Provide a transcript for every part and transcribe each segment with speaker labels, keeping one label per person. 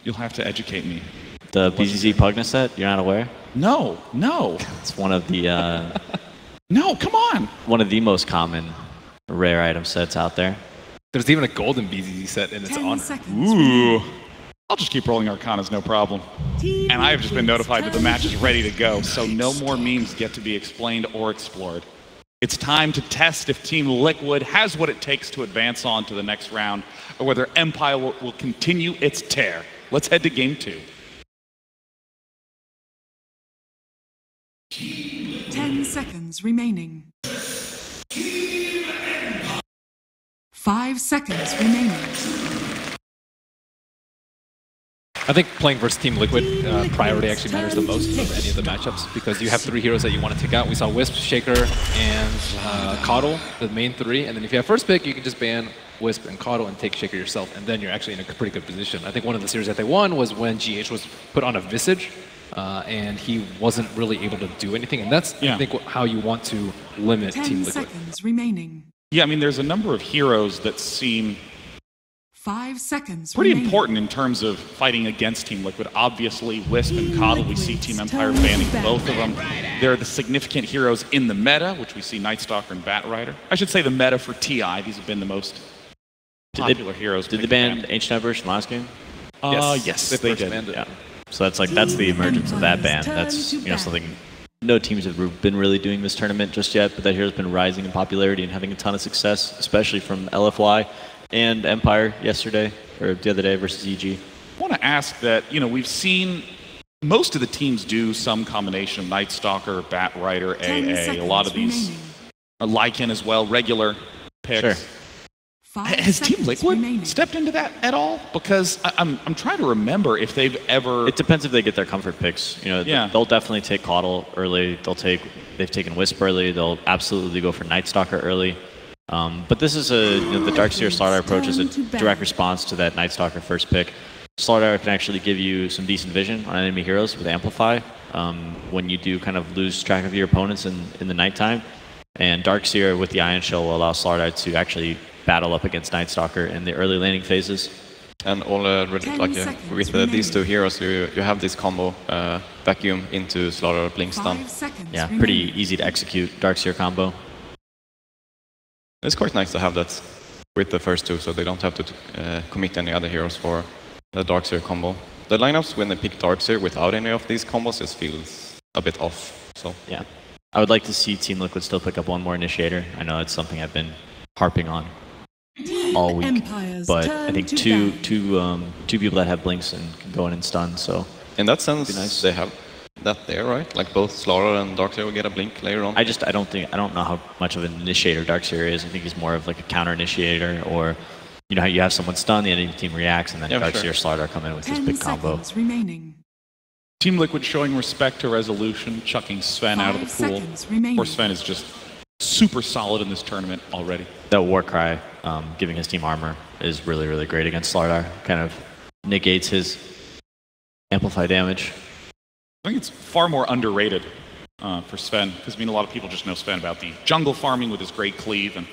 Speaker 1: You'll have to educate me.
Speaker 2: The BZZ Pugna set, you're not aware?
Speaker 1: No, no.
Speaker 2: It's one of the
Speaker 1: No, come on.
Speaker 2: one of the most common rare item sets out there.
Speaker 3: There's even a golden BZZ set in its
Speaker 4: 10
Speaker 3: honor.
Speaker 4: seconds.
Speaker 1: Ooh. I'll just keep rolling Arcanas, no problem. And I have just been notified that the match is ready to go, so no more memes get to be explained or explored. It's time to test if Team Liquid has what it takes to advance on to the next round, or whether Empire will continue its tear. Let's head to game 2.
Speaker 4: 10 seconds remaining. 5 seconds remaining.
Speaker 3: I think playing versus Team Liquid, priority actually matters the most of any of the matchups because you have 3 heroes that you want to take out. We saw Wisp, Shaker, and Coddle, the main 3. And then if you have first pick, you can just ban Wisp and Coddle and take Shaker yourself, and then you're actually in a pretty good position. I think one of the series that they won was when GH was put on a Visage, and he wasn't really able to do anything. And that's, I think, how you want to limit Team
Speaker 4: 10
Speaker 3: Liquid.
Speaker 4: seconds remaining.
Speaker 1: Yeah, I mean, there's a number of heroes that seem
Speaker 4: 5 seconds
Speaker 1: pretty
Speaker 4: remaining.
Speaker 1: important in terms of fighting against Team Liquid. Obviously, Wisp and Coddle, we see Team Empire banning both of them. They're the significant heroes in the meta, which we see Night Stalker and Bat Rider. I should say the meta for TI. These have been the most popular heroes.
Speaker 2: Did they ban Ancient Apparition last game?
Speaker 1: Yes, they did.
Speaker 2: Yeah. So that's the emergence of that ban. That's something no teams have been really doing this tournament just yet, but that hero's been rising in popularity and having a ton of success, especially from LFY and Empire yesterday, or the other day versus EG.
Speaker 1: I want to ask that, we've seen most of the teams do some combination of Night Stalker, Bat Rider, AA. A lot of these are Lycan as well, regular picks.
Speaker 2: Sure.
Speaker 1: Has Team Liquid stepped into that at all? Because I'm trying to remember if they've ever...
Speaker 2: It depends if they get their comfort picks. They'll definitely take Coddle early. They've taken Wisp early. They'll absolutely go for Night Stalker early. But this is the Darkseer Slardar approach is a direct response to that Night Stalker first pick. Slardar can actually give you some decent vision on enemy heroes with Amplify when you do kind of lose track of your opponents in the nighttime. And Darkseer with the Ion Shell will allow Slardar to actually battle up against Night Stalker in the early laning phases.
Speaker 5: And all with these 2 heroes, you have this combo vacuum into Slardar Blink Stun.
Speaker 2: Yeah, pretty easy to execute Darkseer combo.
Speaker 5: It's quite nice to have that with the first 2, so they don't have to commit any other heroes for the Darkseer combo. The lineups when they pick Darkseer without any of these combos just feels a bit off. So
Speaker 2: yeah, I would like to see Team Liquid still pick up one more Initiator. I know that's something I've been harping on all week, but I think two people that have blinks and can go in and stun. So
Speaker 5: in that sense, they have that there, right? Like both Slardar and Darkseer will get a blink later on.
Speaker 2: I don't know how much of an initiator Darkseer is. I think he's more of like a counter initiator, or how you have someone stun, the enemy team reacts, and then Darkseer Slardar come in with this big combo.
Speaker 4: Remaining.
Speaker 1: Team Liquid showing respect to Resolution, chucking Sven out of the pool. Poor Sven is just super solid in this tournament already.
Speaker 2: That Warcry giving his team armor is really, really great against Slardar. Kind of negates his amplify damage.
Speaker 1: I think it's far more underrated for Sven, because a lot of people just know Sven about the jungle farming with his great cleave and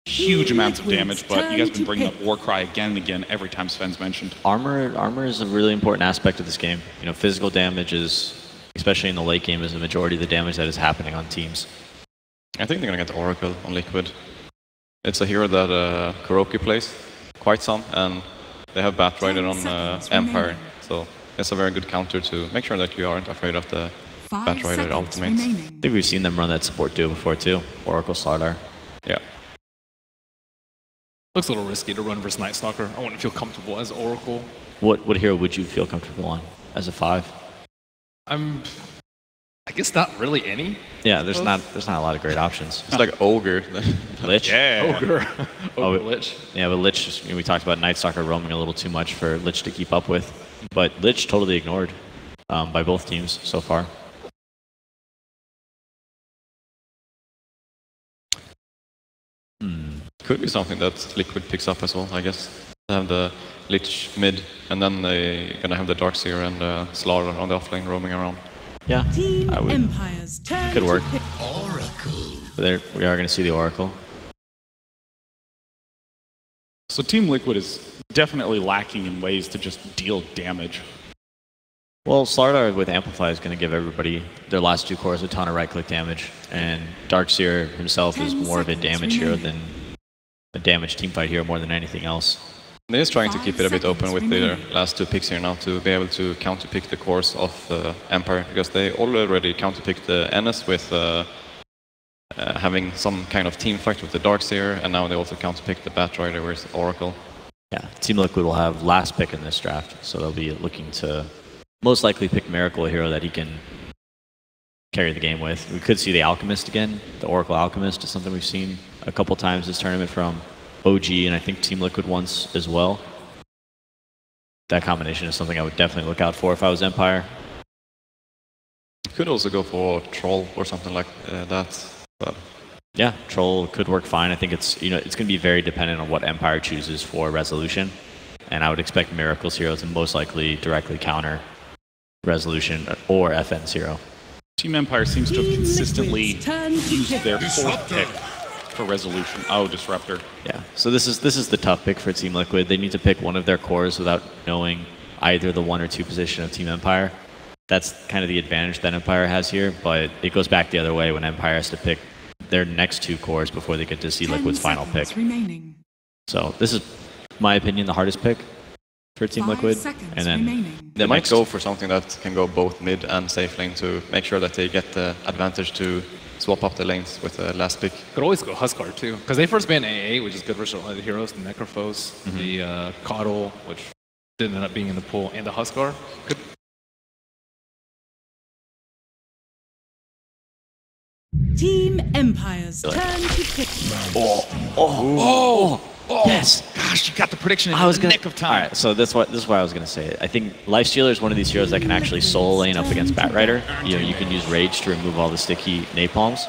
Speaker 1: huge amounts of damage, but you guys have been bringing up Warcry again and again every time Sven's mentioned.
Speaker 2: Armor is a really important aspect of this game. Physical damage is, especially in the late game, is the majority of the damage that is happening on teams.
Speaker 5: I think they're going to get Oracle on Liquid. It's a hero that Kuroki plays quite some, and they have Bat Rider on Empire, so it's a very good counter to make sure that you aren't afraid of the Bat Rider ultimates.
Speaker 2: I think we've seen them run that support duo before too, Oracle Slardar.
Speaker 5: Yeah.
Speaker 3: Looks a little risky to run versus Night Stalker. I wouldn't feel comfortable as Oracle.
Speaker 2: What hero would you feel comfortable on as a 5?
Speaker 3: I guess not really any.
Speaker 2: Yeah, there's not a lot of great options.
Speaker 5: It's like Ogre.
Speaker 2: Lich?
Speaker 1: Yeah.
Speaker 3: Ogre Lich.
Speaker 2: Yeah, but Lich, we talked about Night Stalker roaming a little too much for Lich to keep up with. But Lich totally ignored by both teams so far.
Speaker 5: Could be something that Liquid picks up as well, I guess. They have the Lich mid, and then they're gonna have the Darkseer and Slardar on the offlane roaming around.
Speaker 2: Yeah, I would. Could work.
Speaker 4: Oracle.
Speaker 2: There, we are going to see the Oracle.
Speaker 1: So Team Liquid is definitely lacking in ways to just deal damage.
Speaker 2: Well, Slardar with Amplify is going to give everybody their last 2 cores a ton of right-click damage, and Darkseer himself is more of a damage hero than a damage teamfight hero more than anything else.
Speaker 5: They're just trying to keep it a bit open with their last 2 picks here now to be able to counterpick the cores of Empire, because they already counterpicked the NS with having some kind of team fight with the Darkseer, and now they also counterpicked the Batrider with Oracle.
Speaker 2: Yeah, Team Liquid will have last pick in this draft, so they'll be looking to most likely pick Miracle, a hero that he can carry the game with. We could see the Alchemist again. The Oracle Alchemist is something we've seen a couple times this tournament from OG, and I think Team Liquid once as well. That combination is something I would definitely look out for if I was Empire.
Speaker 5: Could also go for Troll or something like that. But
Speaker 2: yeah, Troll could work fine. I think it's it's going to be very dependent on what Empire chooses for resolution, and I would expect Miracle's hero to most likely directly counter resolution or FN's hero.
Speaker 1: Team Empire seems to have consistently used their 4th pick for resolution. Oh, Disruptor.
Speaker 2: Yeah, so this is the tough pick for Team Liquid. They need to pick one of their cores without knowing either the 1 or 2 position of Team Empire. That's kind of the advantage that Empire has here, but it goes back the other way when Empire has to pick their next 2 cores before they get to see Liquid's final pick.
Speaker 4: Remaining.
Speaker 2: So this is, in my opinion, the hardest pick for Team Liquid. And then
Speaker 5: they might go for something that can go both mid and safe lane to make sure that they get the advantage to swap up the lanes with the last pick.
Speaker 3: Could always go Huskar too, because they first banned AA, which is good versus all the heroes, the Necrophos, the Coddle, which didn't end up being in the pool, and the Huskar. Could
Speaker 6: Team Empire's turn to pick.
Speaker 2: Yes!
Speaker 1: Gosh, you got the prediction in
Speaker 2: the
Speaker 1: nick of time.
Speaker 2: All right, so this is what I was going to say. I think Lifestealer is one of these heroes that can actually solo lane up against Batrider. You can use Rage to remove all the sticky napalms.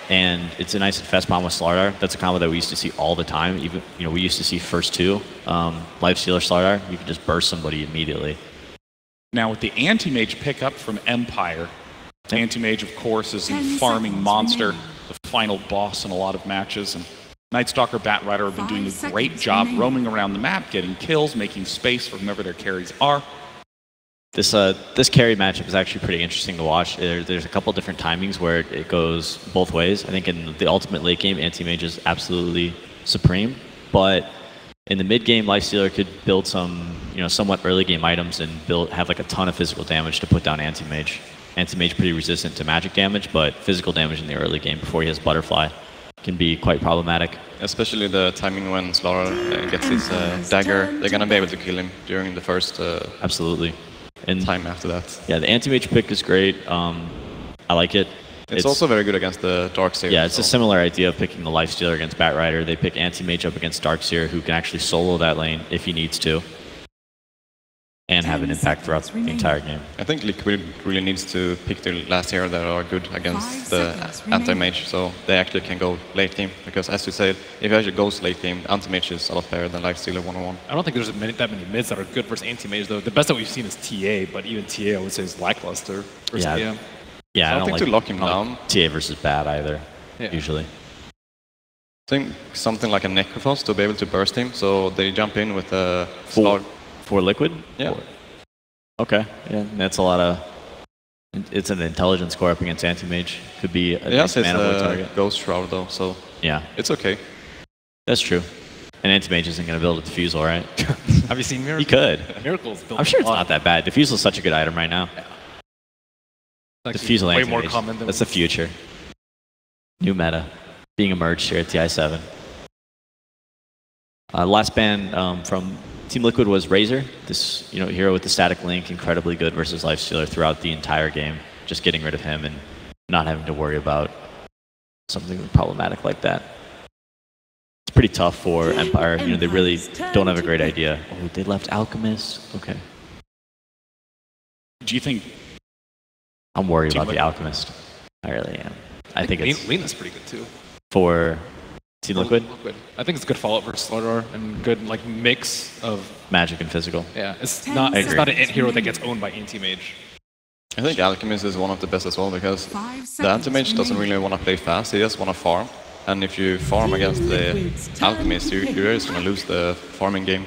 Speaker 2: And it's a nice Infest Bomb with Slardar. That's a combo that we used to see all the time. Even we used to see first 2. Lifestealer Slardar, you can just burst somebody immediately.
Speaker 1: Now with the Anti-Mage pickup from Empire, Anti-Mage, of course, is the farming monster, the final boss in a lot of matches. And Nightstalker, Batrider have been doing a great job roaming around the map, getting kills, making space for whomever their carries are.
Speaker 2: This carry matchup is actually pretty interesting to watch. There's a couple different timings where it goes both ways. I think in the ultimate late game, Anti-Mage is absolutely supreme, but in the mid game, Lifestealer could build some, somewhat early game items and have like a ton of physical damage to put down Anti-Mage. Anti-Mage pretty resistant to magic damage, but physical damage in the early game before he has Butterfly can be quite problematic.
Speaker 5: Especially the timing when Slardar gets his dagger, they're going to be able to kill him during the first
Speaker 2: absolutely. And
Speaker 5: time after that.
Speaker 2: Yeah, the Anti-Mage pick is great. I like it.
Speaker 5: It's also very good against the Darkseer.
Speaker 2: Yeah, it's a similar idea of picking the Lifestealer against Batrider. They pick Anti-Mage up against Darkseer, who can actually solo that lane if he needs to, and have an impact throughout the entire game.
Speaker 5: I think Liquid really needs to pick their last hero that are good against the Anti-Mage, so they actually can go late game. Because as you said, if it actually goes late game, Anti-Mage is a lot better than Lifestealer 1-on-1.
Speaker 3: I don't think there's that many mids that are good versus Anti-Mage though. The best that we've seen is TA, but even TA I would say is lackluster versus AM.
Speaker 2: Yeah,
Speaker 5: I don't think to lock him down.
Speaker 2: TA versus bad either, usually.
Speaker 5: I think something like a Necrophos to be able to burst him, so they jump in with a
Speaker 2: For Liquid?
Speaker 5: Yeah.
Speaker 2: Okay, yeah, that's a lot of... It's an intelligence score up against Anti-Mage. Could be a
Speaker 5: nice
Speaker 2: mana boy target.
Speaker 5: Ghost Shroud though, so
Speaker 2: yeah,
Speaker 5: it's okay.
Speaker 2: That's true. And Anti-Mage isn't going to build a Diffusal, right?
Speaker 3: Have you seen Miracle?
Speaker 2: He could.
Speaker 3: Miracle's built
Speaker 2: I'm sure it's not that bad. Diffusal is such a good item right now.
Speaker 3: Yeah.
Speaker 2: Diffusal
Speaker 3: way
Speaker 2: Anti-Mage.
Speaker 3: more common than
Speaker 2: that's the future. New meta being emerged here at TI7. Last ban from Team Liquid was Razor, this hero with the static link, incredibly good versus Lifestealer throughout the entire game. Just getting rid of him and not having to worry about something problematic like that. It's pretty tough for Empire. They really don't have a great idea. Oh, they left Alchemist. Okay.
Speaker 1: Do you think?
Speaker 2: I'm worried about the Alchemist. I really am. I think it's
Speaker 3: Lena's pretty good too.
Speaker 2: For Team Liquid?
Speaker 3: I think it's a good follow-up versus Slardar and good mix of
Speaker 2: magic and physical.
Speaker 3: Yeah, it's not an int hero that gets owned by Anti-Mage.
Speaker 5: I think Alchemist is one of the best as well because the Anti-Mage doesn't really want to play fast, he just want to farm. And if you farm against the Alchemist, you're just going to lose the farming game.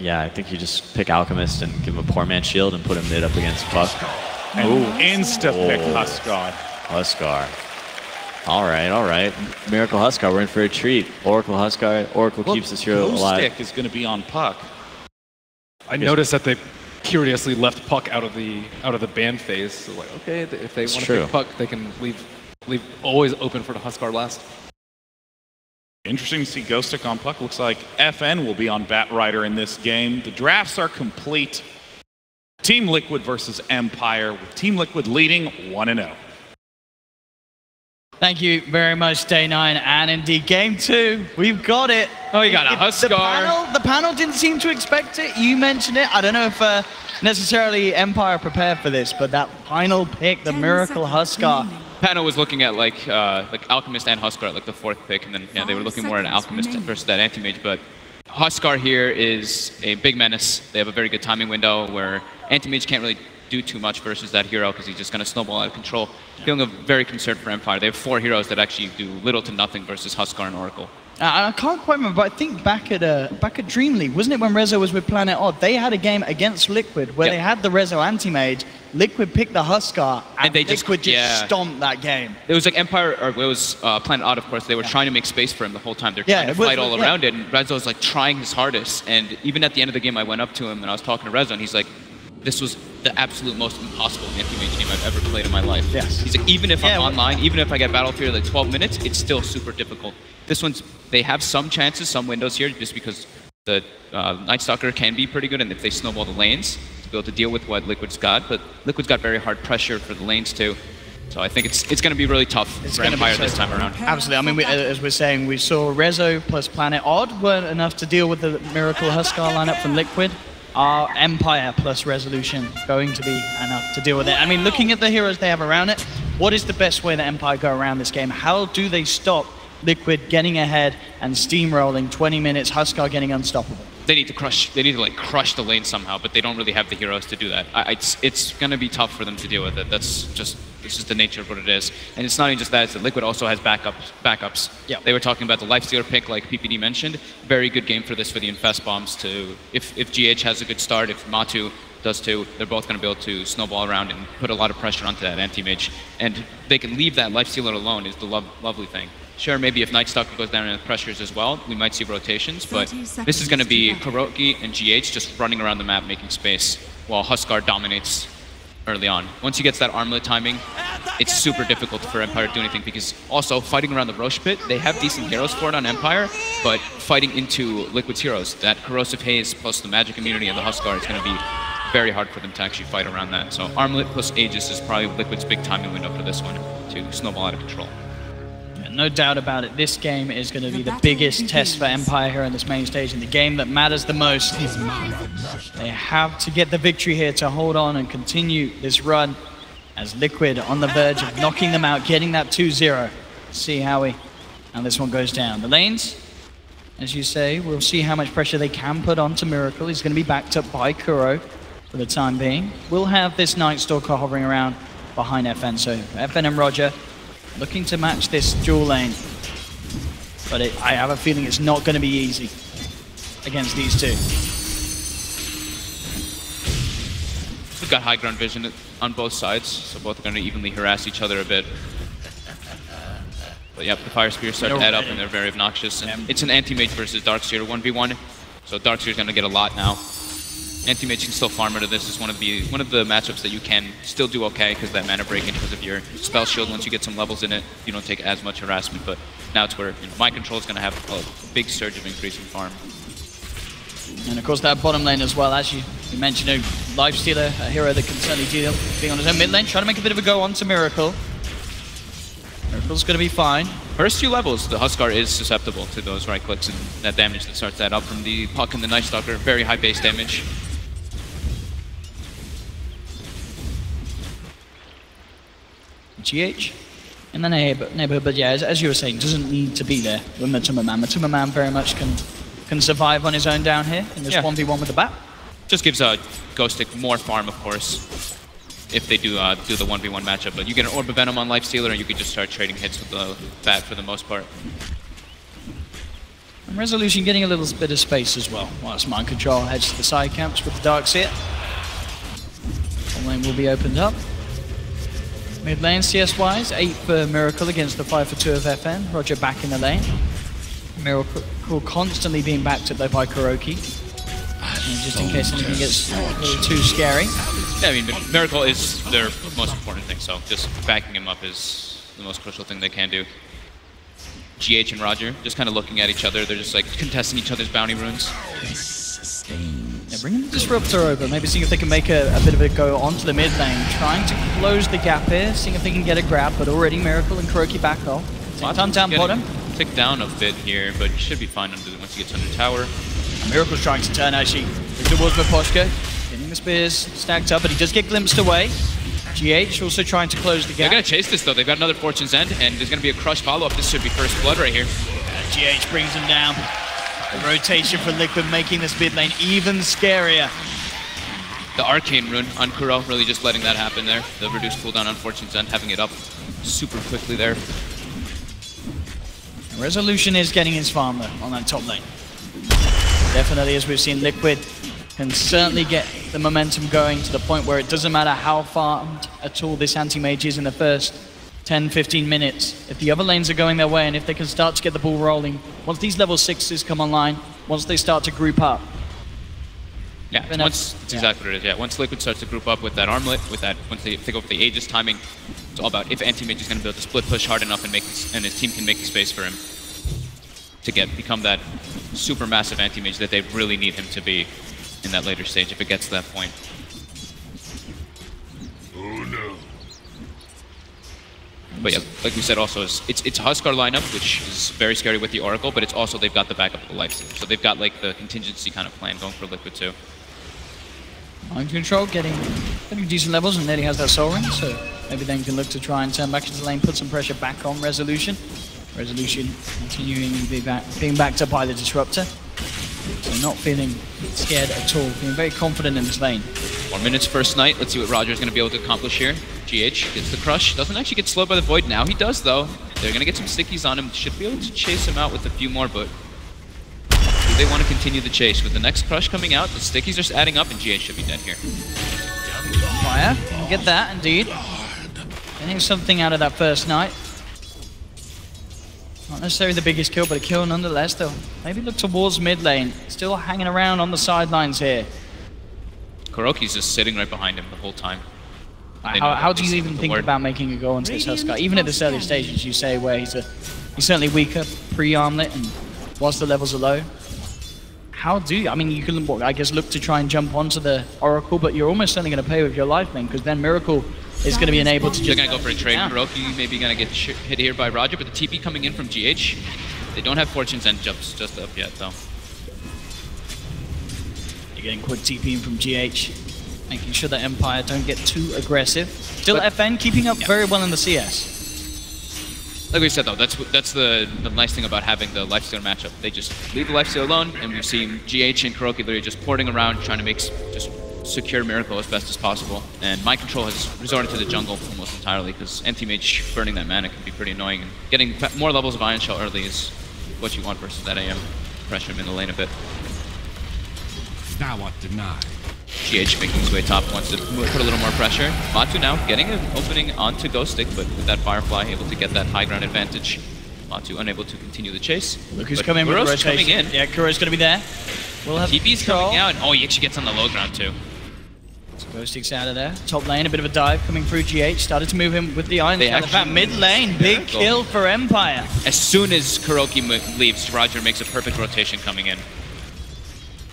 Speaker 2: Yeah, I think you just pick Alchemist and give him a poor man shield and put him mid up against Puck.
Speaker 1: And insta-pick Huskar.
Speaker 2: Huskar. All right. Miracle Huskar, we're in for a treat. Oracle Huskar, Oracle keeps this hero alive.
Speaker 1: Stick is going to be on Puck.
Speaker 3: I noticed that they curiously left Puck out of the ban phase. So like, okay, if they want to pick Puck, they can leave always open for the Huskar last.
Speaker 1: Interesting to see Ghost Stick on Puck. Looks like FN will be on Batrider in this game. The drafts are complete. Team Liquid versus Empire, with Team Liquid leading 1-0.
Speaker 7: Thank you very much, Day 9. And indeed, Game 2, we've got it.
Speaker 3: Oh, you got a Huskar.
Speaker 7: The panel didn't seem to expect it. You mentioned it. I don't know if necessarily Empire prepared for this, but that final pick, the Miracle Huskar.
Speaker 8: Panel was looking at like Alchemist and Huskar at like the 4th pick, and then they were looking more at Alchemist versus that Anti-Mage, but Huskar here is a big menace. They have a very good timing window where Anti-Mage can't really do too much versus that hero because he's just going to snowball out of control. Feeling very concerned for Empire. They have 4 heroes that actually do little to nothing versus Huskar and Oracle.
Speaker 7: I can't quite remember, but I think back at Dream League, wasn't it when Rezo was with Planet Odd? They had a game against Liquid where they had the Rezo Anti-Mage, Liquid picked the Huskar, and they Liquid just stomped that game.
Speaker 8: It was like Empire, or it was Planet Odd, of course. They were trying to make space for him the whole time. They're trying to fight all around it, and Rezo was like trying his hardest. And even at the end of the game, I went up to him and I was talking to Rezo, and he's like, this was the absolute most impossible anti-mage game I've ever played in my life.
Speaker 7: Yes.
Speaker 8: He's like, even if I'm online, even if I get battle fear like 12 minutes, it's still super difficult. This one's, they have some chances, some windows here, just because the Night Stalker can be pretty good, and if they snowball the lanes, to be able to deal with what Liquid's got. But Liquid's got very hard pressure for the lanes too. So I think it's going to be really tough for Empire this time around.
Speaker 7: Absolutely. I mean, as we're saying, we saw Rezo plus Planet Odd weren't enough to deal with the Miracle Huskar lineup from Liquid. Our Empire plus Resolution going to be enough to deal with it. I mean, looking at the heroes they have around it, what is the best way that Empire go around this game? How do they stop Liquid getting ahead and steamrolling 20 minutes, Huskar getting unstoppable?
Speaker 8: They need to crush the lane somehow, but they don't really have the heroes to do that. It's going to be tough for them to deal with it. It's just the nature of what it is. And it's not even just that, it's that Liquid also has backups.
Speaker 7: Yeah.
Speaker 8: They were talking about the Lifestealer pick, like PPD mentioned. Very good game for this for the Infest Bombs to, if GH has a good start, if Matu does too, they're both going to be able to snowball around and put a lot of pressure onto that anti-mage. And they can leave that Lifestealer alone is the lovely thing. Sure, maybe if Night Stalker goes down in the pressures as well, we might see rotations, but this is going to be Kuroki and GH just running around the map making space while Huskar dominates early on. Once he gets that armlet timing, it's super difficult for Empire to do anything, because also fighting around the Roche pit, they have decent heroes for it on Empire, but fighting into Liquid's heroes, that Corrosive Haze plus the magic immunity and the Huskar is going to be very hard for them to actually fight around that. So Armlet plus Aegis is probably Liquid's big timing window for this one to snowball out of control.
Speaker 7: No doubt about it, this game is going to be the biggest test for Empire here on this main stage, and the game that matters the most. They have to get the victory here to hold on and continue this run, as Liquid on the verge of knocking them out, getting that 2-0. See how this one goes down. The lanes, as you say, we'll see how much pressure they can put onto Miracle. He's going to be backed up by Kuro for the time being. We'll have this Night Stalker hovering around behind FN, so FN and Roger looking to match this dual lane, but I have a feeling it's not going to be easy against these two.
Speaker 8: We've got high ground vision on both sides, so both are going to evenly harass each other a bit. But yep, the Fire Spears start to add up and they're very obnoxious. And it's an Anti-Mage versus Darkseer 1v1, so Darkseer's going to get a lot now. Anti-Mage can still farm out of this. It's one of the matchups that you can still do okay because that mana break-in, because of your spell shield. Once you get some levels in it, you don't take as much harassment. But now it's where Mind Control is going to have a big surge of increase in farm.
Speaker 7: And of course that bottom lane as well, as you mentioned, a Lifestealer, a hero that can certainly deal being on his own mid lane, trying to make a bit of a go onto Miracle. Miracle's going to be fine.
Speaker 8: First few levels, the Huskar is susceptible to those right clicks and that damage that starts that up from the Puck and the Night Stalker. Very high base damage.
Speaker 7: GH in the neighborhood, but yeah, as you were saying, doesn't need to be there with Matuma Man. Matuma Man very much can survive on his own down here in this 1v1 with the bat.
Speaker 8: Just gives Ghost Stick more farm, of course, if they do the 1v1 matchup. But you get an Orb of Venom on Lifestealer, and you can just start trading hits with the bat for the most part.
Speaker 7: And Resolution getting a little bit of space as well, whilst Mind Control heads to the side camps with the Darkseer. Top lane will be opened up. Mid lane, CS-wise, 8 for Miracle against the 5 for 2 of FN. Roger back in the lane. Miracle constantly being backed up though by KuroKy. And just in case anything gets a little too scary.
Speaker 8: Yeah, I mean, Miracle is their most important thing, so just backing him up is the most crucial thing they can do. GH and Roger just kind of looking at each other. They're just like contesting each other's bounty runes.
Speaker 7: Yeah, bringing the Disruptor over, maybe seeing if they can make a bit of a go onto the mid lane. Trying to close the gap here, seeing if they can get a grab, but already Miracle and KuroKy back off. Time down bottom.
Speaker 8: Tick down a bit here, but he should be fine once he gets under tower.
Speaker 7: Miracle's trying to turn actually towards Miposhka. Getting the spears stacked up, but he does get glimpsed away. GH also trying to close the gap.
Speaker 8: They're going to chase this though. They've got another Fortune's End, and there's going to be a crush follow-up. This should be first blood right here.
Speaker 7: GH brings him down. The rotation for Liquid making this mid lane even scarier.
Speaker 8: The Arcane Rune on Kuro, really just letting that happen there. The reduced cooldown on Fortune's End, having it up super quickly there.
Speaker 7: Resolution is getting his farm though on that top lane. Definitely, as we've seen, Liquid can certainly get the momentum going to the point where it doesn't matter how farmed at all this anti-mage is in the first 10-15 minutes. If the other lanes are going their way and if they can start to get the ball rolling, once these level 6s come online, once they start to group up.
Speaker 8: Yeah, it's exactly what it is. Yeah, once Liquid starts to group up with that armlet, once they go for the Aegis timing, it's all about if anti-mage is going to be able to split push hard enough and his team can make the space for him to become that super massive anti-mage that they really need him to be in that later stage if it gets to that point.
Speaker 9: Oh no.
Speaker 8: But yeah, like we said also, it's a Huskar lineup, which is very scary with the Oracle, but it's also they've got the backup of the Lifesteal. So they've got like the contingency kind of plan going for Liquid too.
Speaker 7: Mind Control getting decent levels, and Nettie has that Soul Ring, so maybe then can look to try and turn back into the lane, put some pressure back on Resolution. Resolution continuing being backed up by the Disruptor. So not feeling scared at all, being very confident in this lane.
Speaker 8: 1 minute's first night. Let's see what Roger's going to be able to accomplish here. GH gets the crush. Doesn't actually get slowed by the Void. Now he does, though. They're going to get some stickies on him. Should be able to chase him out with a few more, but do they want to continue the chase? With the next crush coming out, the stickies are just adding up, and GH should be dead here.
Speaker 7: Fire. Get that, indeed. Getting something out of that first night. Not necessarily the biggest kill, but a kill nonetheless, though. Maybe look towards mid lane. Still hanging around on the sidelines here.
Speaker 8: KuroKy's just sitting right behind him the whole time.
Speaker 7: How do you even think about making a go onto this Huskar? Even at this early stage, as you say, where he's certainly weaker pre-armlet, and whilst the levels are low. How do you? I mean, you can, I guess, look to try and jump onto the Oracle, but you're almost certainly going to pay with your life lane, because then Miracle is going to be enabled to just...
Speaker 8: They're going to go for a trade. KuroKy maybe going to get hit here by Roger, but the TP coming in from GH. They don't have Fortune's End jumps just up yet, though.
Speaker 7: You're getting quick TP in from GH, making sure that Empire don't get too aggressive. Still, but FN keeping up very well in the CS.
Speaker 8: Like we said, though, that's the nice thing about having the lifesteal matchup. They just leave the lifesteal alone, and we've seen GH and KuroKy literally just porting around, trying to just secure Miracle as best as possible. And Mind Control has resorted to the jungle almost entirely, because anti-mage burning that mana can be pretty annoying. And getting more levels of Iron Shell early is what you want versus that AM. Pressure him in the lane a bit.
Speaker 9: Thou art denied.
Speaker 8: GH making his way top, wants to put a little more pressure. Matu now getting an opening onto Ghost Stick, but with that Firefly able to get that high ground advantage. Matu unable to continue the chase.
Speaker 7: Look who's coming with rotation.
Speaker 8: Coming in.
Speaker 7: Yeah, Kuro's going to be there. We'll have
Speaker 8: TP's coming out, and he actually gets on the low ground too.
Speaker 7: So Ghost Stick's out of there. Top lane, a bit of a dive coming through GH. Started to move him with the Iron Shell. Mid lane, big kill for Empire.
Speaker 8: As soon as KuroKy leaves, Roger makes a perfect rotation coming in.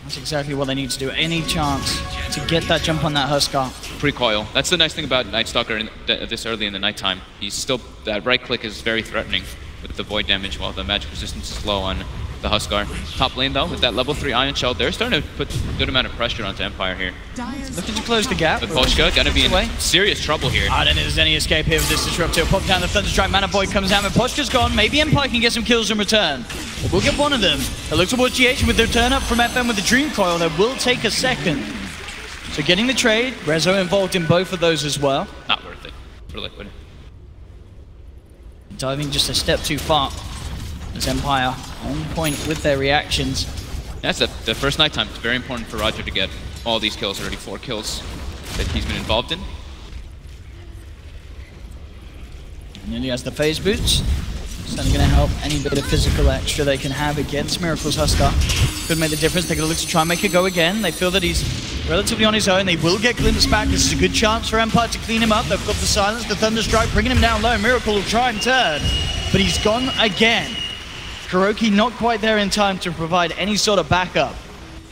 Speaker 7: That's exactly what they need to do. Any chance to get that jump on that Huskar.
Speaker 8: Pre-coil. That's the nice thing about Night Stalker this early in the nighttime. He's still, that right click is very threatening with the void damage while the magic resistance is low on the Huskar. Top lane though, with that level 3 Iron Shell, they're starting to put a good amount of pressure onto Empire here.
Speaker 7: Looking to close the gap.
Speaker 8: But Miposhka gonna be in serious trouble here.
Speaker 7: I don't think there's any escape here with this Disruptor. Pop down the Thunderstrike, Mana Void comes down, Miposhka's gone. Maybe Empire can get some kills in return. But we'll get one of them. It looks towards GH with their turn up from FM with the Dream Coil. That will take a second. So getting the trade, Rezo involved in both of those as well.
Speaker 8: Not worth it for Liquid.
Speaker 7: Diving just a step too far as Empire on point with their reactions.
Speaker 8: That's the first nighttime. It's very important for Roger to get all these kills, already 4 kills that he's been involved in.
Speaker 7: Nearly has the phase boots. Certainly going to help any bit of physical extra they can have against Miracle's Huskar. Could make the difference. They're going to look to try and make it go again. They feel that he's relatively on his own. They will get glimpsed back. This is a good chance for Empire to clean him up. They've got the silence, the Thunderstrike, bringing him down low. Miracle will try and turn, but he's gone again. KuroKy not quite there in time to provide any sort of backup.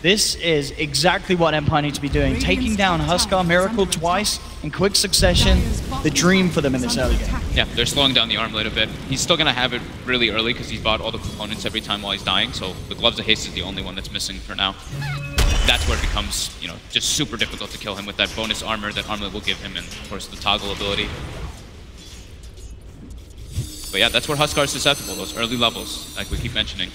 Speaker 7: This is exactly what Empire need to be doing. Taking down Huskar, Miracle twice in quick succession. The dream for them in this early game.
Speaker 8: Yeah, they're slowing down the arm a little bit. He's still going to have it really early because he's bought all the components every time while he's dying, so the Gloves of Haste is the only one that's missing for now. That's where it becomes, you know, just super difficult to kill him with that bonus armor that Armlet will give him, and of course the toggle ability. But yeah, that's where Huskar is susceptible, those early levels, like we keep mentioning.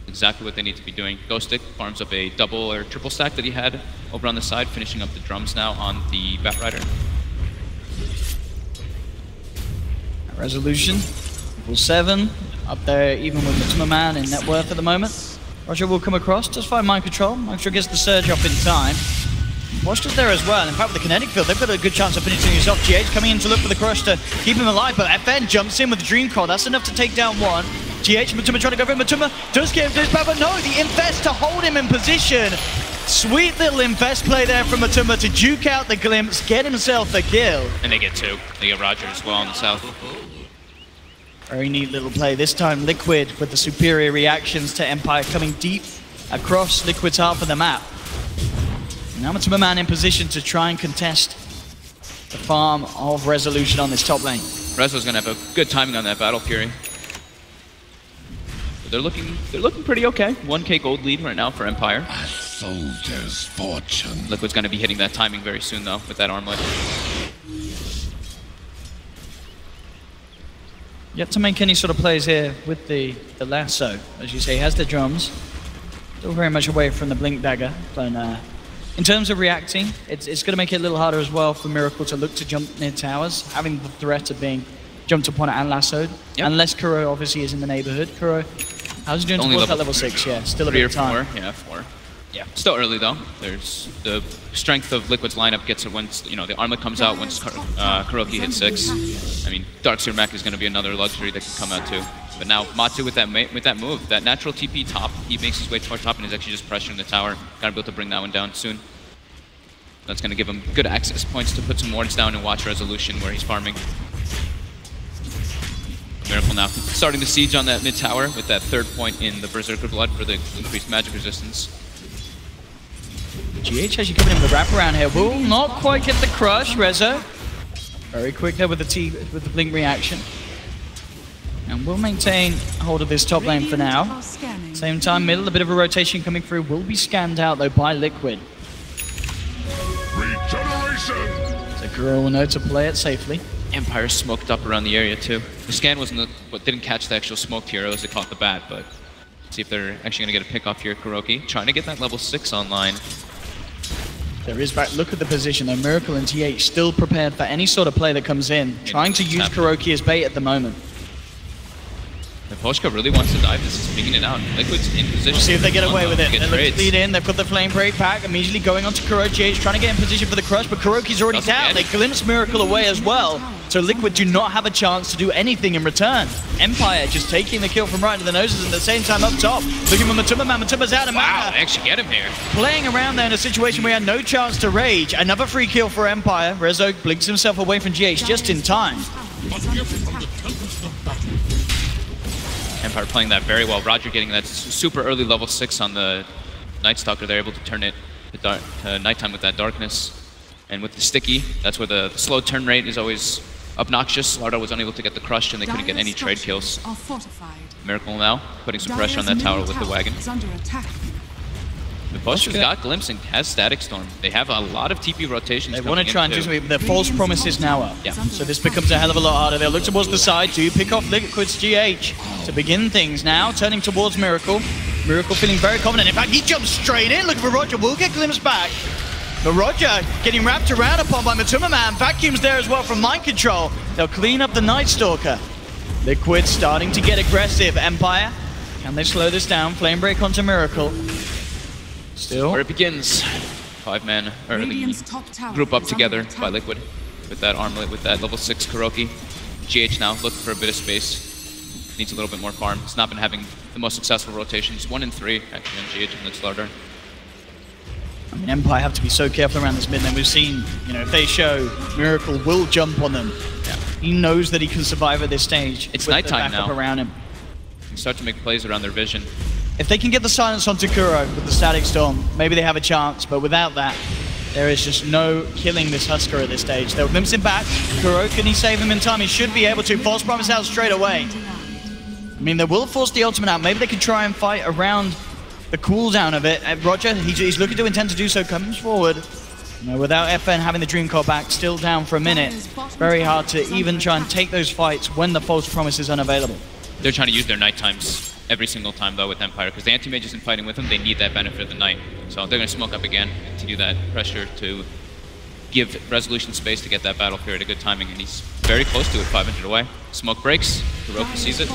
Speaker 8: Exactly what they need to be doing. Ghostic farms up a double or triple stack that he had over on the side, finishing up the drums now on the Batrider.
Speaker 7: Resolution, level 7, up there even with Matuma Man in net worth at the moment. Roger will come across, just find mind control. Make sure gets the surge off in time. Watch is there as well. In fact, with the kinetic field, they've got a good chance of finishing this off. GH coming in to look for the crush to keep him alive, but FN jumps in with the Dream Core. That's enough to take down one. GH, Matuma trying to go for it. Matuma does get him to his back, but no, the Infest to hold him in position. Sweet little Infest play there from Matuma to juke out the glimpse, get himself the kill.
Speaker 8: And they get 2. They get Roger as well on the south.
Speaker 7: Very neat little play. This time Liquid with the superior reactions to Empire coming deep across Liquid's half of the map. Now Matuma Man in position to try and contest the farm of Resolution on this top lane.
Speaker 8: Rezo's going to have a good timing on that Battle Fury. But they're looking pretty okay. 1k gold lead right now for Empire.
Speaker 4: A soldier's fortune.
Speaker 8: Liquid's going to be hitting that timing very soon though with that armlet.
Speaker 7: Yet to make any sort of plays here with the lasso. As you say, he has the drums. Still very much away from the Blink Dagger. But in terms of reacting, it's going to make it a little harder as well for Miracle to look to jump near towers, having the threat of being jumped upon and lassoed. Yep. Unless Kuro obviously is in the neighborhood. Kuro, how's he doing towards that level 6? Yeah, still a bit of time.
Speaker 8: 4. Yeah, 4. Yeah, still early though. There's the strength of Liquid's lineup gets it once, you know, the armlet comes out once KuroKy hits 6. I mean, Darkseer Mech is going to be another luxury that can come out too. But now Matu with that move, that natural TP top, he makes his way toward top and is actually just pressuring the tower. Gotta be able to bring that one down soon. That's going to give him good access points to put some wards down and watch Resolution where he's farming. Miracle now starting the siege on that mid tower with that 3rd point in the Berserker Blood for the increased magic resistance.
Speaker 7: GH actually coming in with the wraparound here. Will not quite get the crush. Rezo very quick there with the blink reaction. And we'll maintain hold of this top lane for now. Same time, middle, a bit of a rotation coming through. Will be scanned out though by Liquid. So Kuro will know to play it safely.
Speaker 8: Empire smoked up around the area too. The scan wasn't what didn't catch the actual smoked heroes, it caught the bat, but see if they're actually gonna get a pick off here. KuroKy trying to get that level 6 online.
Speaker 7: There is back. Look at the position though. Miracle and TH still prepared for any sort of play that comes in. Trying to use KuroKy as bait at the moment.
Speaker 8: If Poshka really wants to dive, this is picking it out. Liquid's in position.
Speaker 7: We'll see if they get away with it. They look to lead in. They've got the Flame Break back. Immediately going on to KuroKy. Trying to get in position for the crush, but KuroKy's already down. They glimpse Miracle away as well. So Liquid do not have a chance to do anything in return. Empire just taking the kill from right into the noses and at the same time up top. Looking for Matuma Man. Matuma's out of mana.
Speaker 8: Wow, they actually get him here.
Speaker 7: Playing around there in a situation where he had no chance to rage. Another free kill for Empire. Rezo blinks himself away from GH just in time.
Speaker 8: Empire playing that very well. Roger getting that super early level 6 on the Night Stalker. They're able to turn it to nighttime with that darkness. And with the sticky, that's where the slow turn rate is always obnoxious. Lardo was unable to get the crush and they couldn't get any trade kills. Miracle now putting some pressure on that tower with the wagon. The Poshka's got Glimpse and has Static Storm. They have a lot of TP rotations.
Speaker 7: They want to try and do something, but their false promises now up. Yeah. So this becomes a hell of a lot harder. They'll look towards the side to pick off Liquid's GH to begin things now, turning towards Miracle. Miracle feeling very confident. In fact, he jumps straight in, looking for Roger. Will get Glimpse back. But Roger getting wrapped around upon by Matuma Man. Vacuum's there as well from Mind Control. They'll clean up the Night Stalker. Liquid starting to get aggressive. Empire Can they slow this down? Flame Break onto Miracle. Still.
Speaker 8: Where it begins. 5-man early group up together by Liquid with that armlet, with that level 6 Kuroki. GH now looking for a bit of space. Needs a little bit more farm. He's not been having the most successful rotations. 1 and 3 actually on GH in the starter.
Speaker 7: I mean, Empire have to be so careful around this mid lane. We've seen, you know, if they show Miracle will jump on them. Yeah. He knows that he can survive at this stage.
Speaker 8: It's nighttime now.
Speaker 7: Around him.
Speaker 8: You start to make plays around their vision.
Speaker 7: If they can get the silence onto Kuro with the Static Storm, maybe they have a chance, but without that, there is just no killing this Husker at this stage. They'll glimpse him back. Kuro, can he save him in time? He should be able to. False Promise out straight away. I mean, they will force the ultimate out. Maybe they can try and fight around the cooldown of it. Roger, he's looking to intend to do so, comes forward. You know, without FN having the Dream Core back, still down for a minute. Very hard to even try and take those fights when the False Promise is unavailable.
Speaker 8: They're trying to use their night times every single time, though, with Empire, because the anti-mage isn't fighting with them. They need that benefit of the night. So they're going to smoke up again to do that pressure to give Resolution space to get that battle period a good timing, and he's very close to it, 500 away. Smoke breaks, Hiroki sees it.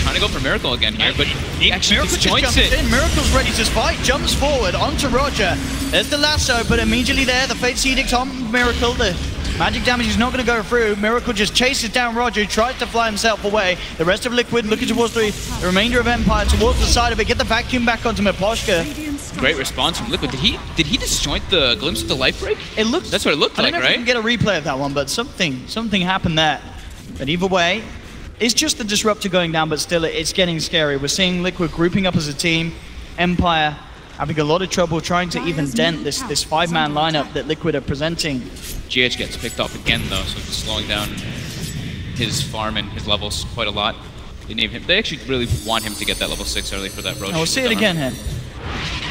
Speaker 8: Trying to go for Miracle again here, but he actually disjoints it.
Speaker 7: Miracle's ready to fight, jumps forward onto Roger. There's the lasso, but immediately there, the Fate's Edict on Miracle. The magic damage is not going to go through. Miracle just chases down Roger, tries to fly himself away. The rest of Liquid looking towards the remainder of Empire, towards the side of it, get the vacuum back onto Miposhka.
Speaker 8: Great response from Liquid. Did he disjoint the glimpse of the life break?
Speaker 7: It looked.
Speaker 8: That's what it looked like, right?
Speaker 7: I don't know if we can get a replay of that one, but something happened there. But either way, it's just the Disruptor going down, but still it's getting scary. We're seeing Liquid grouping up as a team. Empire having a lot of trouble trying to even dent this 5-man lineup that Liquid are presenting.
Speaker 8: GH gets picked up again, though, so it's slowing down his farm and his levels quite a lot. They actually really want him to get that level 6 early for that roach.
Speaker 7: Oh, we'll see it again here.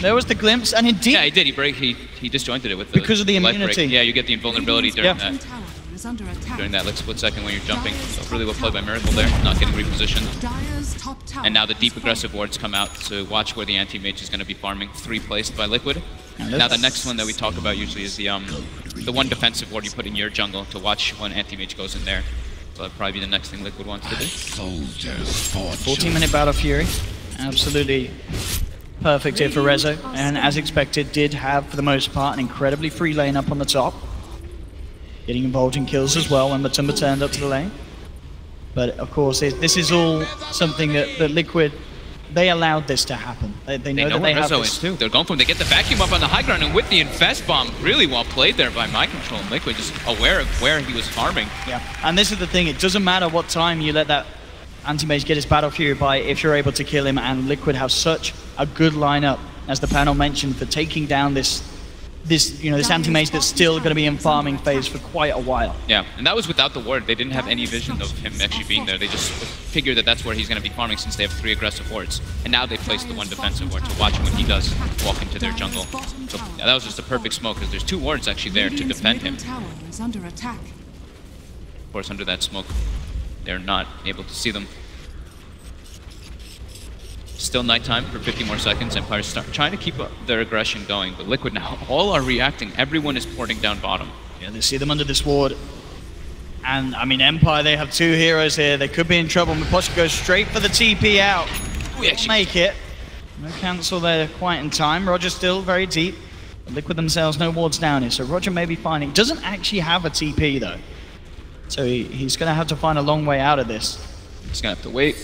Speaker 7: There was the glimpse, and indeed...
Speaker 8: Yeah, he did. He disjointed it with the
Speaker 7: because of the immunity.
Speaker 8: Yeah, you get the invulnerability during that. During that like split second when you're jumping. So really well played by Miracle there, not getting repositioned. And now the deep aggressive wards come out to watch where the anti-mage is going to be farming. 3 placed by Liquid. Now the next one that we talk about usually is the one defensive ward you put in your jungle to watch when anti-mage goes in there. So that'll probably be the next thing Liquid wants to do.
Speaker 7: 14-minute Battle Fury. Absolutely perfect here for Rezo. And as expected, did have, for the most part, an incredibly free lane up on the top. Getting involved in kills as well when Matumba turned up to the lane. But of course, this is all something that Liquid, they allowed this to happen. They know that they have this too.
Speaker 8: They're going for him. They get the vacuum up on the high ground, and with the Infest Bomb, really well played there by Mind Control and Liquid, just aware of where he was farming.
Speaker 7: Yeah, and this is the thing, it doesn't matter what time you let that anti-mage get his Battle Fury by if you're able to kill him, and Liquid have such a good lineup, as the panel mentioned, for taking down this anti-mage that's still going to be in farming phase for quite a while.
Speaker 8: Yeah, and that was without the ward. They didn't have any vision of him actually being there. They just figured that that's where he's going to be farming since they have 3 aggressive wards. And now they placed the 1 defensive ward to watch when he does walk into their jungle. So yeah, that was just a perfect smoke because there's 2 wards actually there to defend him. Of course, under that smoke, they're not able to see them. Still nighttime for 50 more seconds. Empire's trying to keep their aggression going, but Liquid now all are reacting. Everyone is porting down bottom.
Speaker 7: Yeah, they see them under this ward. And, I mean, Empire, they have 2 heroes here. They could be in trouble. Miposhka goes straight for the TP out. We actually make it. No cancel there quite in time. Roger still very deep. Liquid themselves, no wards down here. So Roger may be finding... Doesn't actually have a TP, though. So he's going to have to find a long way out of this.
Speaker 8: He's going to have to wait.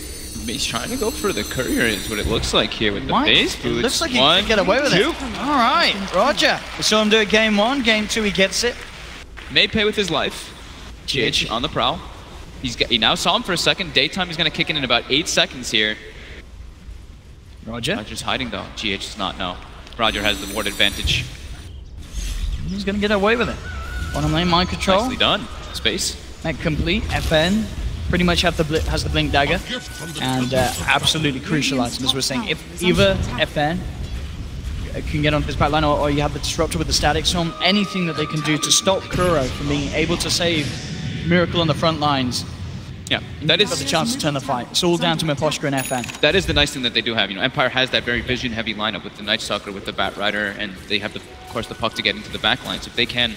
Speaker 8: He's trying to go for the courier is what it looks like here with the base boots.
Speaker 7: It looks like he can get away with it. All right, Roger. We saw him do it game 1, game 2 he gets it.
Speaker 8: May pay with his life. GH on the prowl. He now saw him for a second. Daytime he's going to kick in about 8 seconds here. Roger's hiding though. GH does not know. Roger has the ward advantage.
Speaker 7: He's going to get away with it. Bottom lane, Mind Control.
Speaker 8: Nicely done. Space.
Speaker 7: Net complete. FN. Pretty much has the Blink Dagger, and absolutely crucial item, as we're saying. If either FN can get onto this backline, or you have the Disruptor with the Static Storm, anything that they can do to stop Kuro from being able to save Miracle on the front lines,
Speaker 8: yeah, that is
Speaker 7: the chance to turn the fight. It's all down to Miposhka and FN.
Speaker 8: That is the nice thing that they do have. You know, Empire has that very vision-heavy lineup with the Night Stalker, with the Bat Rider, and they have, of course, the puck to get into the backlines. If they can,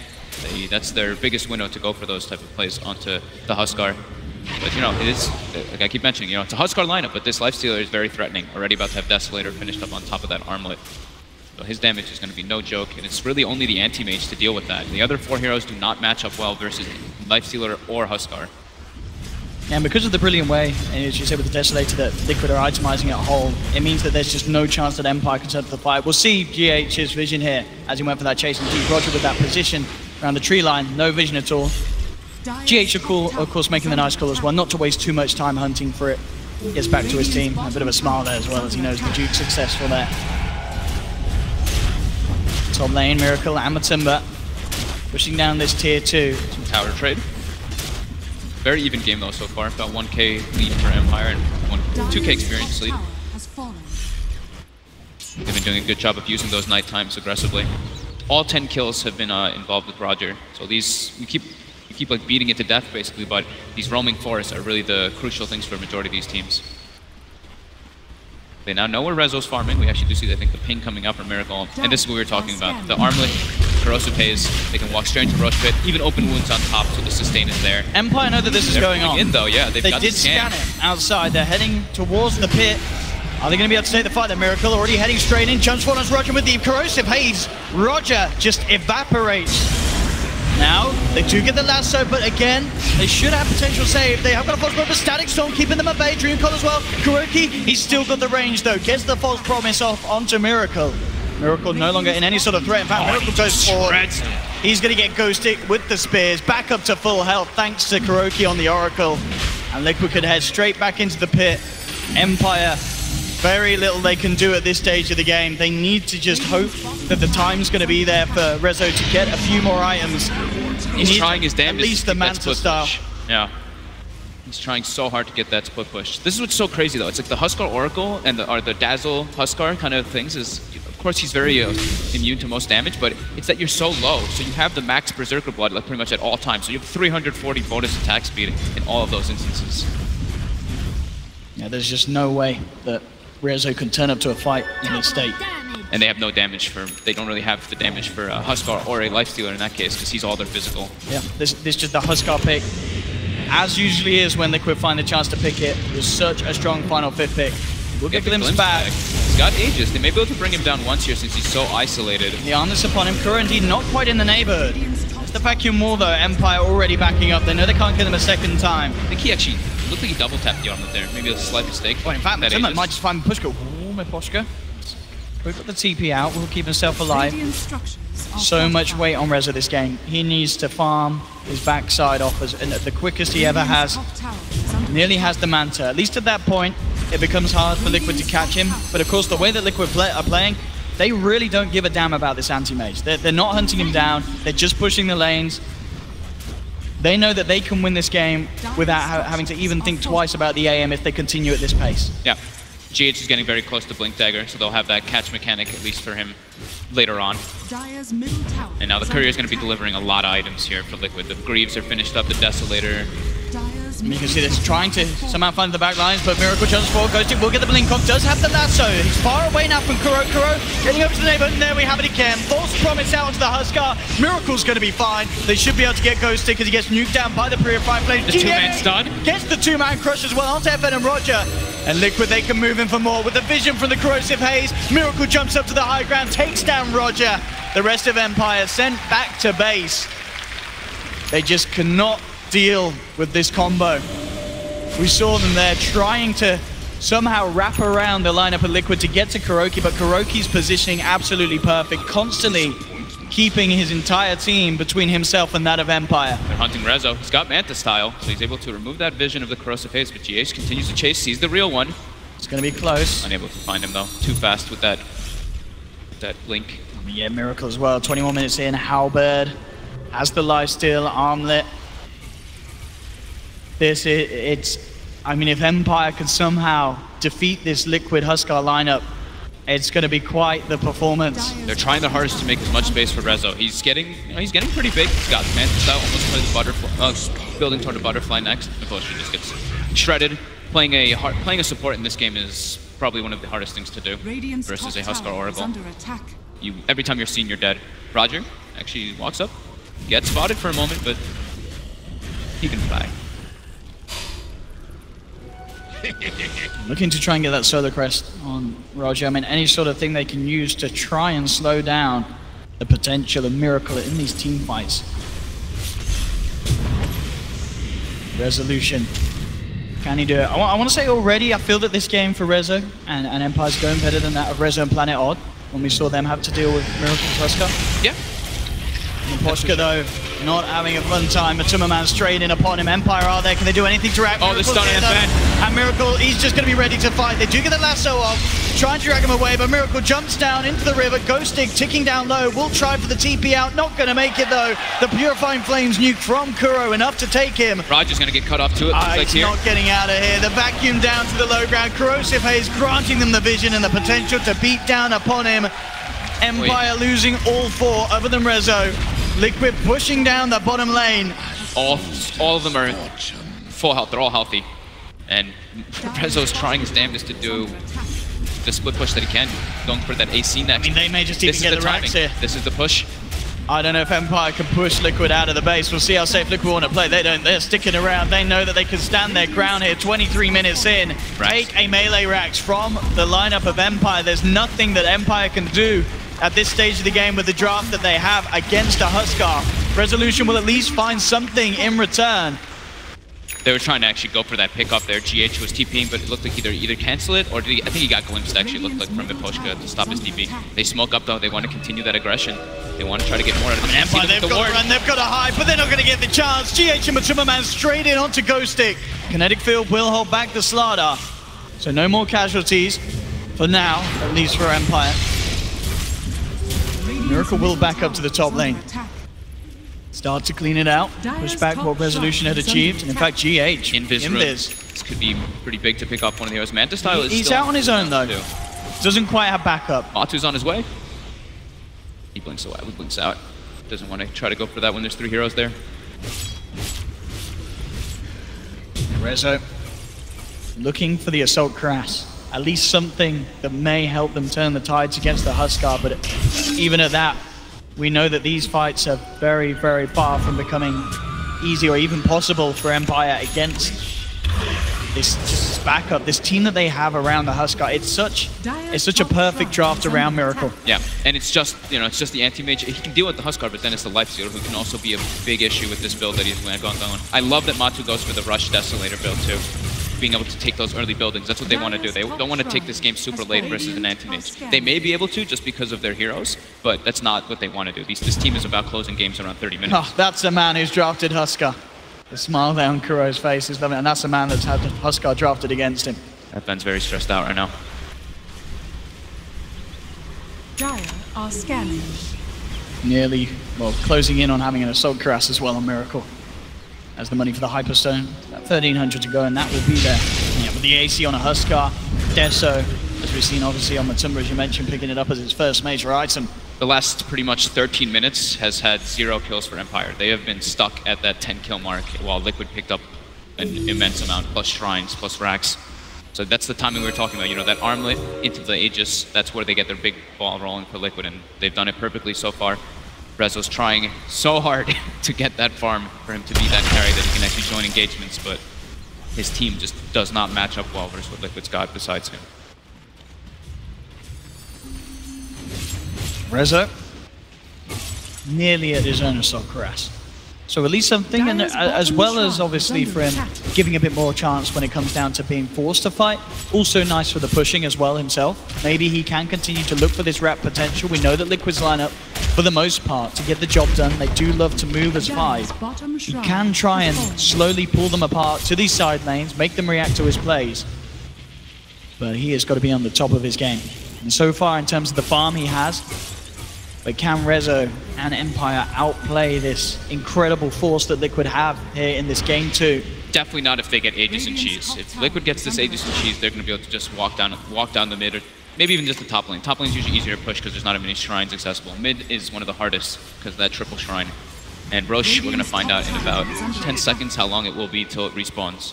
Speaker 8: that's their biggest window to go for those type of plays onto the Huskar. But, you know, it is, like I keep mentioning, you know, it's a Huskar lineup, but this Lifestealer is very threatening. Already about to have Desolator finished up on top of that armlet. So his damage is going to be no joke, and it's really only the anti-mage to deal with that. The other 4 heroes do not match up well versus Lifestealer or Huskar.
Speaker 7: And because of the brilliant way, and as you said with the Desolator, that Liquid are itemizing it whole, it means that there's just no chance that Empire can turn to the fight. We'll see GH's vision here as he went for that chase and deep. Roger with that position around the tree line, no vision at all. GH of course making the nice call as well, not to waste too much time hunting for it. Gets back to his team, a bit of a smile there as well as he knows the Duke's successful there. Top lane, Miracle and Matumba pushing down this tier 2.
Speaker 8: Some tower trade. Very even game though so far, about 1k lead for Empire and 2k experience lead. They've been doing a good job of using those night times aggressively. All 10 kills have been involved with Roger, so these we keep like beating it to death basically, but these roaming forests are really the crucial things for a majority of these teams. They now know where Rezo's farming. We actually do see, I think, the ping coming up from Miracle. And this is what we were talking about. The Armlet, Corrosive Haze, they can walk straight into Roche Pit, even open wounds on top, so the sustain is there.
Speaker 7: Empire know that this is going on.
Speaker 8: In though, yeah, they
Speaker 7: did scan it outside. They're heading towards the pit. Are they going to be able to take the fight? The Miracle already heading straight in. Jumps forward on Roger with the Corrosive Haze. Roger just evaporates. Now, they do get the lasso, but again, they should have potential save. They have got a false promise, Static Storm keeping them at bay, Dream Call as well. Kuroki, he's still got the range though, gets the false promise off onto Miracle. Miracle no longer in any sort of threat. In fact, Miracle goes forward. He's going to get ghosted with the spears, back up to full health thanks to Kuroki on the Oracle. And Liquid could head straight back into the pit. Empire, very little they can do at this stage of the game. They need to just hope that the time's going to be there for Rezo to get a few more items.
Speaker 8: He's trying his damnedest.
Speaker 7: At least the Manta style.
Speaker 8: Yeah. He's trying so hard to get that split push. This is what's so crazy though. It's like the Huskar Oracle and the Dazzle Huskar kind of things is, of course he's very immune to most damage, but it's that you're so low. So you have the max Berserker Blood like pretty much at all times. So you have 340 bonus attack speed in all of those instances.
Speaker 7: Yeah, there's just no way that Rezo can turn up to a fight in this state.
Speaker 8: And they have no damage for, they don't really have the damage for Huskar or a Lifestealer in that case, because he's all their physical. Yeah,
Speaker 7: this just the Huskar pick. As usually is when Liquid find the chance to pick it. It was such a strong final 5th pick. We'll get Glimpse back.
Speaker 8: He's got Aegis. They may be able to bring him down once here since he's so isolated.
Speaker 7: The Armless upon him, currently not quite in the neighborhood. It's the vacuum wall though, Empire already backing up. They know they can't kill him a second time.
Speaker 8: I think he actually looked like he double tapped the Armlet there. Maybe a slight mistake.
Speaker 7: Well, in fact, Matumba might just find Pushka. Ooh, my Pushka. We've got the TP out, we'll keep himself alive. So much weight on Rezo this game. He needs to farm his backside off as the quickest he ever has. Nearly has the Manta. At least at that point, it becomes hard for Liquid to catch him. But of course, the way that Liquid are playing, they really don't give a damn about this anti-mage. They're not hunting him down, they're just pushing the lanes. They know that they can win this game without having to even think twice about the AM if they continue at this pace.
Speaker 8: Yeah. GH is getting very close to Blink Dagger, so they'll have that catch mechanic at least for him later on. And now the Courier is going to be delivering a lot of items here for Liquid. The Greaves are finished up, the Desolator.
Speaker 7: You can see this trying to somehow find the back lines, but Miracle jumps forward, goes to, will get the blink off, does have the lasso. He's far away now from Kuro. Kuro getting over to the neighborhood, and there we have it again. False promise out onto the Huskar. Miracle's going to be fine. They should be able to get ghosted because he gets nuked down by the Purified Flame.
Speaker 8: The two-man stun.
Speaker 7: Gets the two-man crush as well onto FN and Roger. And Liquid, they can move in for more with the vision from the Corrosive Haze. Miracle jumps up to the high ground, takes down Roger. The rest of Empire sent back to base. They just cannot deal with this combo. We saw them there trying to somehow wrap around the lineup of Liquid to get to Kuroki, but Kuroki's positioning absolutely perfect, constantly keeping his entire team between himself and that of Empire.
Speaker 8: They're hunting Rezo. He's got Manta style, so he's able to remove that vision of the Corrosive Haze, but GH continues to chase, sees the real one.
Speaker 7: It's going to be close.
Speaker 8: Unable to find him though, too fast with that blink.
Speaker 7: Yeah, Miracle as well, 21 minutes in, Halberd has the lifesteal, Armlet. I mean, if Empire could somehow defeat this Liquid Huskar lineup, it's going to be quite the performance.
Speaker 8: They're trying their hardest to make as much space for Rezo. He's getting pretty big. He's got Manta style, almost playing the butterfly, building toward a butterfly next. Unfortunately, just gets shredded. Playing a support in this game is probably one of the hardest things to do versus a Huskar Oracle. Every time you're seen, you're dead. Roger actually walks up, gets spotted for a moment, but he can fly.
Speaker 7: Looking to try and get that Solar Crest on Roger. I mean, any sort of thing they can use to try and slow down the potential of Miracle in these team fights. Resolution. Can he do it? I want to say already, I feel that this game for Rezo and Empire's going better than that of Rezo and Planet Odd when we saw them have to deal with Miracle's Huskar.
Speaker 8: Yeah.
Speaker 7: Poshka, though, not having a fun time. Matuma straight in upon him. Empire are there. Can they do anything to react?
Speaker 8: Oh, the stun and Ben.
Speaker 7: And Miracle, he's just going to be ready to fight. They do get the lasso off, trying to drag him away, but Miracle jumps down into the river. Ghostig ticking down low. Will try for the TP out. Not going to make it, though. The Purifying Flames nuke from Kuro, enough to take him.
Speaker 8: Roger's going to get cut off to it.
Speaker 7: He's not getting out of here. The vacuum down to the low ground. Corrosive Haze granting them the vision and the potential to beat down upon him. Empire losing all 4 other than Rezo. Liquid pushing down the bottom lane.
Speaker 8: All of them are full health. They're all healthy. And Rezo's trying his damnedest to do the split push that he can. Going for that AC next.
Speaker 7: I mean, they may just even get the racks here.
Speaker 8: This is the push.
Speaker 7: I don't know if Empire can push Liquid out of the base. We'll see how safe Liquid want to play. They don't. They're sticking around. They know that they can stand their ground here. 23 minutes in. Take a melee racks from the lineup of Empire. There's nothing that Empire can do at this stage of the game with the draft that they have against a Huskar. Resolution will at least find something in return.
Speaker 8: They were trying to actually go for that pickup there. GH was TPing, but it looked like either cancel it or I think he got glimpsed, actually, looked like from Miposhka to stop his TP. They smoke up, though. They want to continue that aggression. They want to try to get more out of the
Speaker 7: Empire, they've got to run, they've got to hide, but they're not going to get the chance. GH and Matuma straight in onto Ghostig. Kinetic Field will hold back the Slardar. So no more casualties for now, at least for Empire. Miracle will back up to the top lane. Start to clean it out, push back what Resolution had achieved, and in fact GH,
Speaker 8: Invis. This could be pretty big to pick up one of the heroes. Manta Style is
Speaker 7: he's out on his own though. Doesn't quite have backup.
Speaker 8: Matu's on his way. He blinks away, he blinks out. Doesn't want to try to go for that when there's 3 heroes there.
Speaker 7: Rezo looking for the Assault Crash. At least something that may help them turn the tides against the Huskar, but even at that, we know that these fights are very, very far from becoming easy or even possible for Empire against this backup, this team that they have around the Huskar. It's such a perfect draft around Miracle.
Speaker 8: Yeah, and it's just, it's just the anti-mage. He can deal with the Huskar, but then it's the Life Stealer who can also be a big issue with this build that he's going. I love that Matu goes for the Rush Desolator build too. Being able to take those early buildings. That's what they want to do. They don't want to take this game super late versus an anti-mage. They may be able to just because of their heroes, but that's not what they want to do. This team is about closing games around 30 minutes.
Speaker 7: Oh, that's a man who's drafted Huskar. The smile there on Kuro's face is lovely, and that's a man that's had Huskar drafted against him.
Speaker 8: That Ben's very stressed out right now.
Speaker 6: Dire are scanning.
Speaker 7: Nearly, well, closing in on having an Assault Cuirass as well on Miracle. As the money for the Hyperstone, 1,300 to go, and that will be there. Yeah, with the AC on a Huskar, Deso, as we've seen obviously on Matumba, as you mentioned, picking it up as his first major item.
Speaker 8: The last pretty much 13 minutes has had 0 kills for Empire. They have been stuck at that 10 kill mark while Liquid picked up an immense amount, plus shrines, plus racks. So that's the timing we were talking about, that armlet into the Aegis, that's where they get their big ball rolling for Liquid, and they've done it perfectly so far. Rezo's trying so hard to get that farm for him to be that carry that he can actually join engagements, but his team just does not match up well versus what Liquid's got besides him.
Speaker 7: Rezo, nearly at his own Assault Cuirass. So at least something, and as well as obviously for him giving a bit more chance when it comes down to being forced to fight. Also nice for the pushing as well himself. Maybe he can continue to look for this rap potential. We know that Liquid's line up, for the most part, to get the job done. They do love to move as 5. He can try and slowly pull them apart to these side lanes, make them react to his plays. But he has got to be on the top of his game. And so far, in terms of the farm he has, but can Rezo and Empire outplay this incredible force that Liquid have here in this game too?
Speaker 8: Definitely not if they get Aegis and Cheese. If Liquid gets this Aegis and Cheese, they're going to be able to just walk down the mid, or maybe even just the top lane. Top lane is usually easier to push because there's not as many shrines accessible. Mid is one of the hardest because of that triple shrine. And Roche, we're going to find out in about 10 seconds how long it will be till it respawns.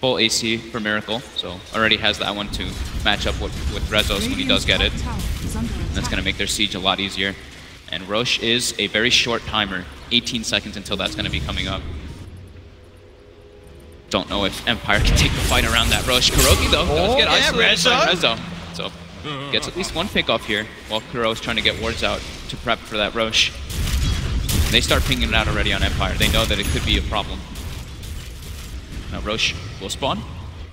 Speaker 8: Full AC for Miracle, so already has that one to match up with Rezo's when he does get it. And that's going to make their siege a lot easier. And Roche is a very short timer, 18 seconds until that's going to be coming up. Don't know if Empire can take the fight around that Roche. KuroKy, though, does get isolated by Rezo. So gets at least one pick off here while Kuro's trying to get wards out to prep for that Roche. They start pinging it out already on Empire. They know that it could be a problem. Now Roche will spawn.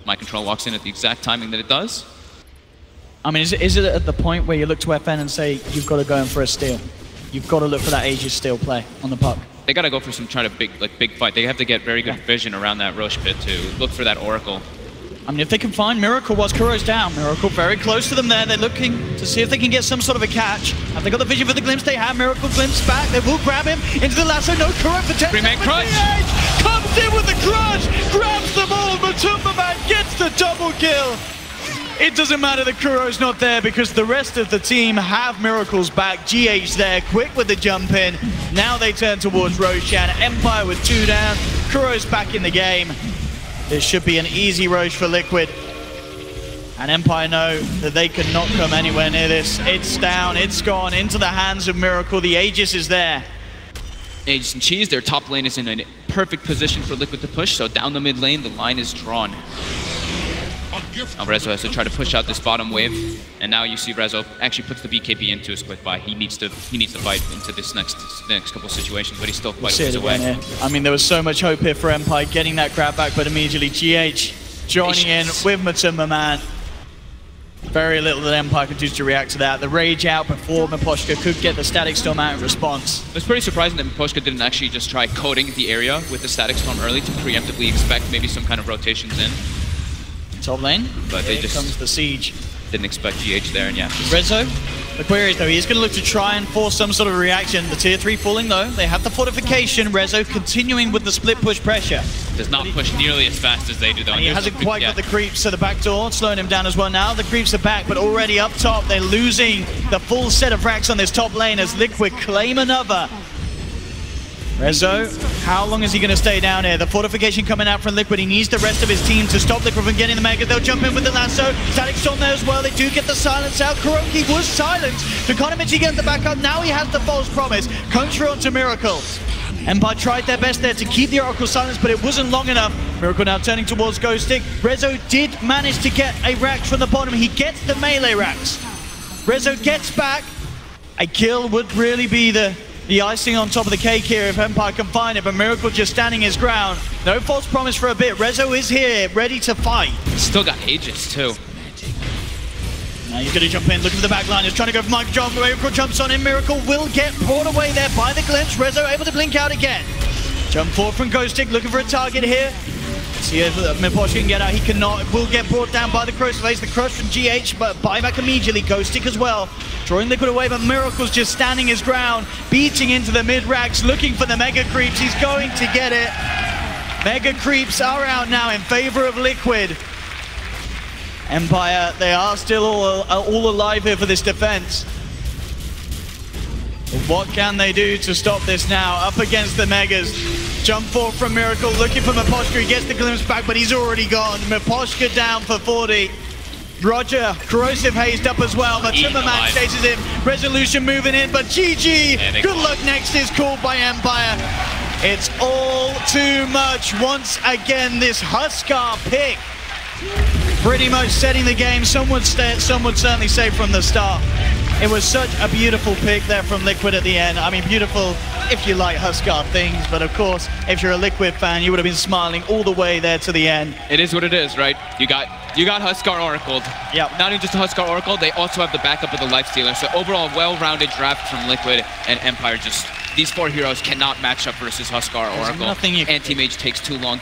Speaker 8: My control walks in at the exact timing that it does.
Speaker 7: I mean, is it at the point where you look to FN and say, you've got to go in for a steal? You've got to look for that Aegis steal play on the puck.
Speaker 8: They got to go for some big fight. They have to get very good vision around that Roche pit to look for that Oracle.
Speaker 7: I mean, if they can find Miracle whilst Kuro's down, Miracle very close to them there. They're looking to see if they can get some sort of a catch. Have they got the vision for the glimpse? They have. Miracle glimpse back. They will grab him into the lasso. No Kuro for 10
Speaker 8: seconds. Crush.
Speaker 7: Comes in with the crush. Grabs the ball. Matumba Man gets the double kill. It doesn't matter that Kuro's not there because the rest of the team have Miracle's back. GH there, quick with the jump in. Now they turn towards Roshan. Empire with 2 down. Kuro's back in the game. This should be an easy Roche for Liquid. And Empire know that they cannot come anywhere near this. It's down, it's gone into the hands of Miracle. The Aegis is there.
Speaker 8: Aegis and Cheese, their top lane is in a perfect position for Liquid to push, so down the mid lane, the line is drawn. Now Rezo has to try to push out this bottom wave, and now you see Rezo actually puts the BKB into his quick buy. He needs to fight into this next couple situations, but he's still quite a ways away.
Speaker 7: I mean, there was so much hope here for Empire getting that grab back, but immediately GH joining in with Matumba Man. Very little that Empire could do to react to that. The rage out before Miposhka could get the Static Storm out in response.
Speaker 8: It was pretty surprising that Miposhka didn't actually just try coating the area with the Static Storm early to preemptively expect maybe some kind of rotations in.
Speaker 7: Top lane,
Speaker 8: but
Speaker 7: here comes the siege.
Speaker 8: Didn't expect GH there, and yeah.
Speaker 7: Rezo, the query is though, he's going to look to try and force some sort of reaction. The tier 3 falling though, they have the fortification. Rezo continuing with the split push pressure.
Speaker 8: Does not push nearly as fast as they do though.
Speaker 7: And he hasn't quite got the creeps to the back door, slowing him down as well now. The creeps are back, but already up top, they're losing the full set of racks on this top lane as Liquid claim another. Rezo, how long is he going to stay down here? The fortification coming out from Liquid. He needs the rest of his team to stop Liquid from getting the Mega. They'll jump in with the lasso. Static Storm there as well. They do get the silence out. KuroKy was silenced. Economy getting the backup. Now he has the false promise. Comes through onto Miracle. Empire tried their best there to keep the Oracle silenced, but it wasn't long enough. Miracle now turning towards Ghosting. Rezo did manage to get a rack from the bottom. He gets the melee racks. Rezo gets back. A kill would really be the icing on top of the cake here if Empire can find it, but Miracle just standing his ground. No false promise for a bit. Rezo is here, ready to fight.
Speaker 8: Still got Aegis too.
Speaker 7: Now he's going to jump in, looking for the back line. He's trying to go for Mike John, but Miracle jumps on him. Miracle will get brought away there by the glimpse. Rezo able to blink out again. Jump forward from Ghostic, looking for a target here. See if Miposhka can get out. He cannot. Will get brought down by the Crucifix. The crush from GH, but buyback immediately. Ghostic as well. Drawing Liquid away, but Miracle's just standing his ground. Beating into the mid-racks, looking for the Mega Creeps. He's going to get it. Mega Creeps are out now in favor of Liquid. Empire, they are still all alive here for this defense. What can they do to stop this now? Up against the Megas. Jump forward from Miracle, looking for Miposhka. He gets the glimpse back, but he's already gone. Miposhka down for 40. Roger, Corrosive hazed up as well, but Timberman chases him. Resolution moving in, but GG. Good luck next is called by Empire. It's all too much. Once again, this Huskar pick pretty much setting the game. Some would certainly say from the start. It was such a beautiful pick there from Liquid at the end. I mean, beautiful if you like Huskar things, but of course, if you're a Liquid fan, you would have been smiling all the way there to the end.
Speaker 8: It is what it is, right? You got Huskar Oracled.
Speaker 7: Yeah.
Speaker 8: Not even just a Huskar Oracle, they also have the backup of the Lifestealer. So overall, well-rounded draft from Liquid, and Empire just, these 4 heroes cannot match up versus Huskar Oracle.
Speaker 7: Anti-Mage
Speaker 8: takes too long.